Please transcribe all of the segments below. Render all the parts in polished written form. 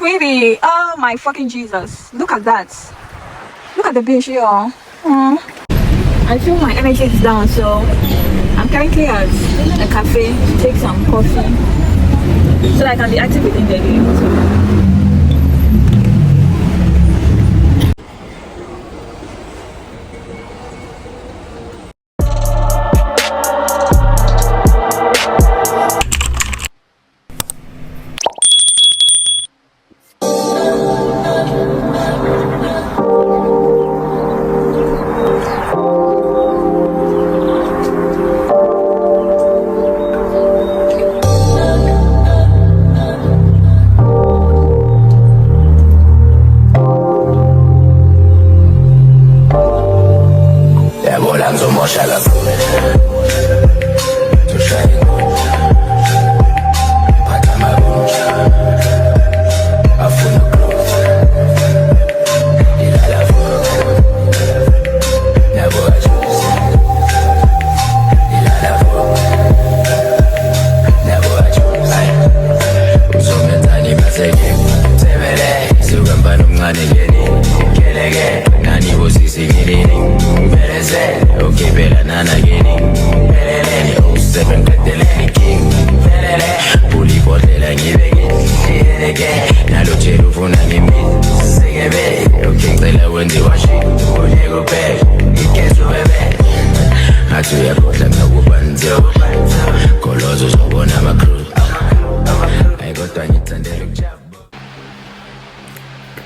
Sweetie, oh my fucking Jesus. Look at that. Look at the beach here. I feel my energy is down, so I'm currently at a cafe to take some coffee so that I can be active within the day.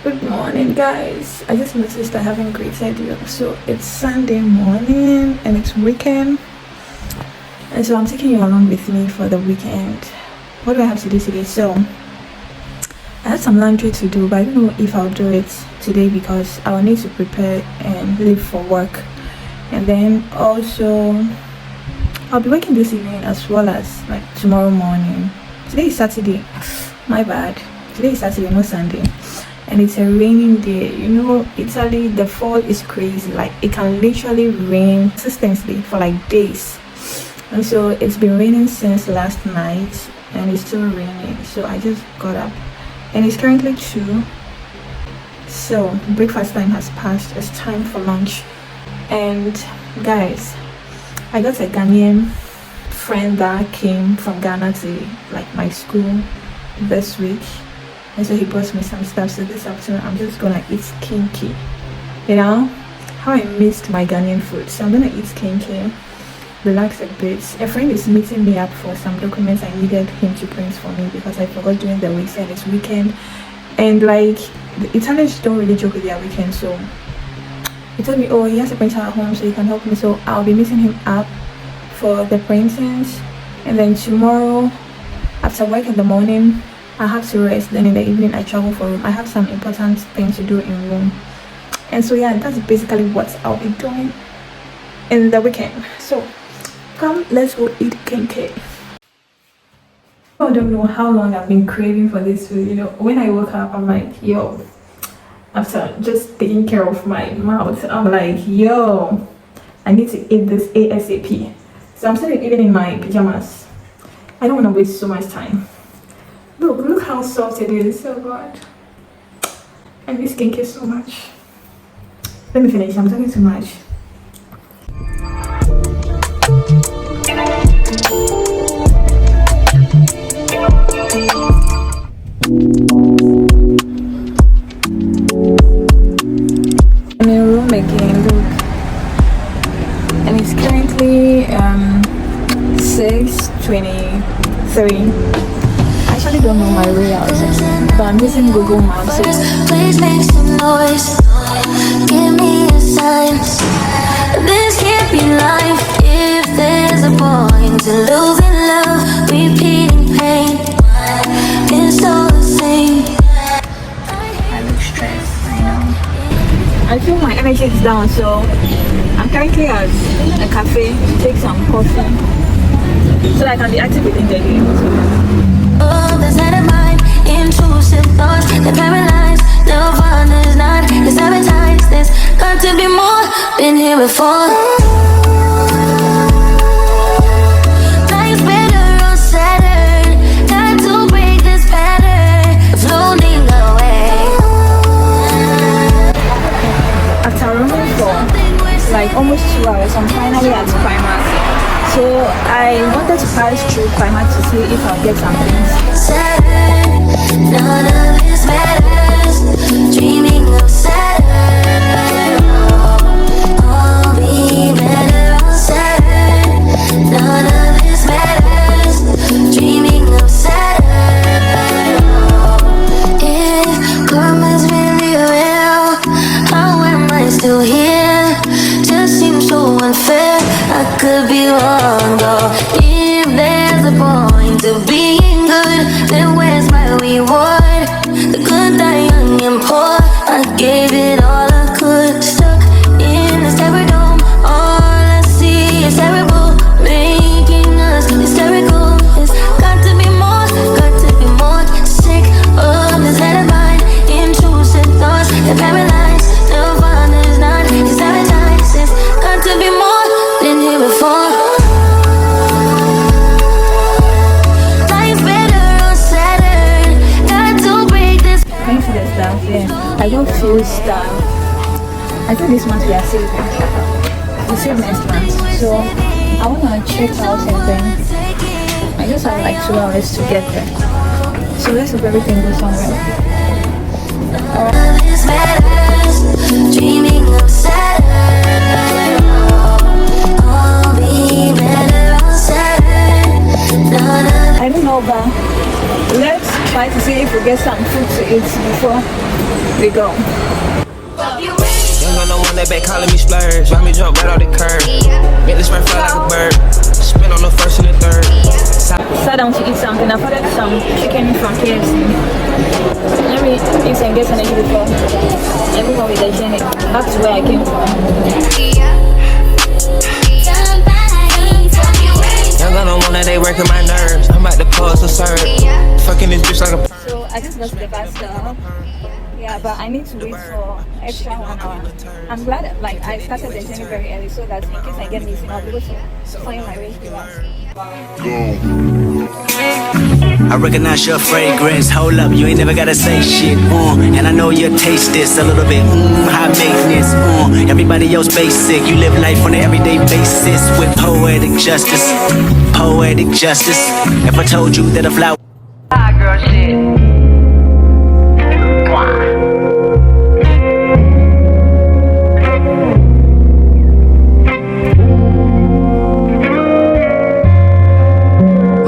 Good morning, guys. I just noticed I haven't greeted you. So it's Sunday morning and it's weekend, and so I'm taking you along with me for the weekend. What do I have to do today? So I have some laundry to do, but I don't know if I'll do it today because I will need to prepare and leave for work. And then also I'll be working this evening as well as like tomorrow morning. Today is Saturday. My bad. Today is Saturday, not Sunday. And it's a raining day. You know, Italy, the fall is crazy. Like it can literally rain consistently for like days. And so it's been raining since last night and it's still raining. So I just got up and it's currently 2. So breakfast time has passed. It's time for lunch. And guys, I got a Ghanaian friend that came from Ghana to like my school this week, and so he brought me some stuff. So this afternoon I'm just gonna eat kinky. You know how I missed my Ghanaian food, so I'm gonna eat kinky, relax a bit. A friend is meeting me up for some documents I needed him to print for me because I forgot during the week, and it's weekend, and like the Italians don't really joke with their weekend. So he told me, oh, he has a printer at home so he can help me, so I'll be meeting him up for the printings. And then tomorrow after work in the morning I have to rest, then in the evening I travel for room. I have some important things to do in room, and so yeah, that's basically what I'll be doing in the weekend. So come, let's go eat kinky. I don't know how long I've been craving for this food. You know, when I woke up I'm like, yo, after just taking care of my mouth, I'm like, yo, I need to eat this ASAP. So I'm still even in my pajamas. I don't want to waste so much time. Look how soft it is. So good. I miss skincare so much. Let me finish. I'm talking too much. I'm in room again. Look, and it's currently 6:23. I actually don't know my way out, but I'm using Google Maps. Please make some noise. Give me a sign. This can't be life. If there's a point to losing love, repeating pain, it's all the same. I look stressed, I know. I feel my energy is down, so I'm currently at a cafe to take some coffee so that I can be active within the day. Oh, the side of mine, intrusive thoughts, they paralyze. No fun is not, they sabotage. There's got to be more, been here before. Life's better on Saturn. Time to break this pattern. Floating away. see if I'll get some things. Saturn, none of this matters. Dreaming of Saturn, all be better on Saturn. None of this matters. Dreaming of Saturn. If karma's really real, how am I still here? Just seems so unfair. I could be wrong though. If there's a point to being good, then where's my reward? The good die young and poor. I gave it all I could. Stuck in this terror dome. All I see is terrible, making us hysterical. It's got to be more, got to be more. Sick of this head of mine. Intrusive thoughts that paralyze. Nirvana's not his paradise. It's got to be more than here before. Life's better on Saturn. Got to break this. Can you see the stuff? Yeah. I got few stuff. I think this month we are saving. We save next month. So I wanna check out and then I just have like 2 hours to get there. So let's hope everything goes on well. This matters. Dreaming of Saturn. All be better on Saturn. None of I don't know, but let's try to see if we get some food to eat before we go. Young got no one that back calling me splurge. Buy me jump right off the curb. Make this man fly like a bird. Spin on the first and the third. Sat down to eat something. I've ordered some chicken from KFC. Let me eat and get energy before everyone with the journey back to where I came from. Young got no one that they working my nerves. I'm about to pause to serve. Fucking this bitch like a. So I just got to the bus stop. Yeah, but I need to wait for extra 1 hour. I'm glad that, like, I started the journey very early so that in case I get missing, I'll be able to find my way to the bus. I recognize your fragrance. Hold up, you ain't never gotta say shit. And I know you taste this a little bit. High maintenance. Everybody else basic. You live life on an everyday basis with poetic justice. Poetic justice. If I told you that a flower. Girl, shit.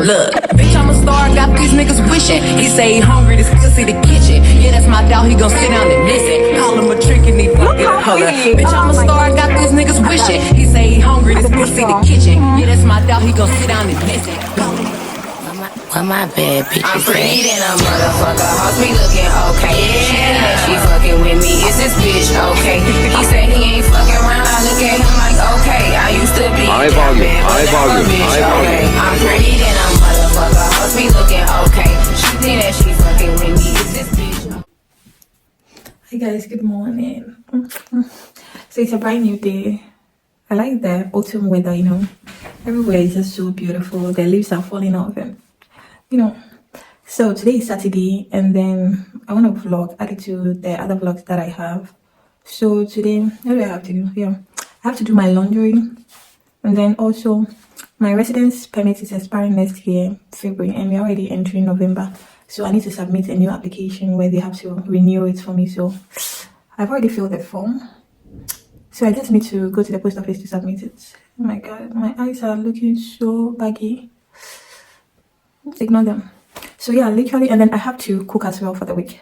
Look, bitch, I'm a star, got these niggas wishing. He say he hungry, this pussy the kitchen. Yeah, that's my dog, he gon' sit down and listen. Call him a trick and he fucking hold up. Bitch, I'm a star, got these niggas wishing. He say he hungry, this pussy the kitchen. Yeah, that's my dog, he gon' sit down and listen. Why my bad bitch? I'm pretty than a motherfucker, hoes be looking okay. Yeah, and she fucking with me, is this bitch okay? He said he ain't fucking around, I look at him like okay. I used to be High volume, high volume, high volume. I'm pretty than a motherfucker, hoes be looking okay. She think that she fucking with me, is this bitch? Hey guys, good morning. So it's a brand new day. I like the autumn weather, you know. Everywhere is just so beautiful. The leaves are falling off and you know. So today is Saturday and then I want to vlog, add it to the other vlogs that I have. So today, what do I have to do? Yeah, I have to do my laundry and then also my residence permit is expiring next year, February, and we're already entering November. So I need to submit a new application where they have to renew it for me. So I've already filled the form. So I just need to go to the post office to submit it. Oh my god, my eyes are looking so baggy. Ignore them. So yeah, literally, and then I have to cook as well for the week.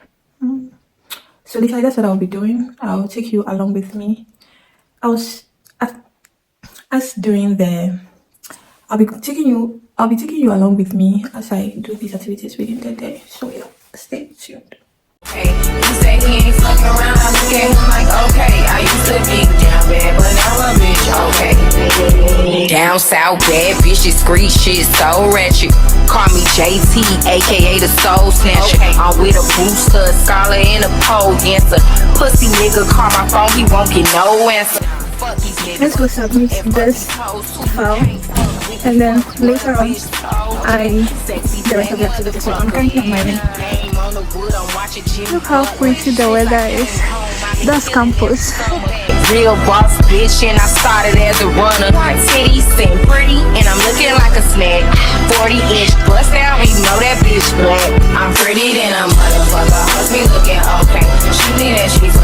So literally that's what I'll be doing. I'll take you along with me. I'll be taking you along with me as I do these activities within the day. So yeah, stay tuned. Hey, he say he ain't fucking around, I look at him like okay. I used to be down bad, but now a bitch okay. Down south bad bitches, street shit so ratchet. Call me JT, aka the soul snatcher. I'm with a booster, a scholar, and a pole dancer. Pussy nigga call my phone, he won't get no answer. Let's go submit this file and then later on I the rest of the activity. So I'm currently on my way. Look how pretty the weather is. That's campus. real boss bitch, and I started as a runner. Titties and pretty, and I'm looking like a snack. 40-inch bust down, you know that bitch black. I'm pretty than a motherfucker, hoes be looking okay. She need that she's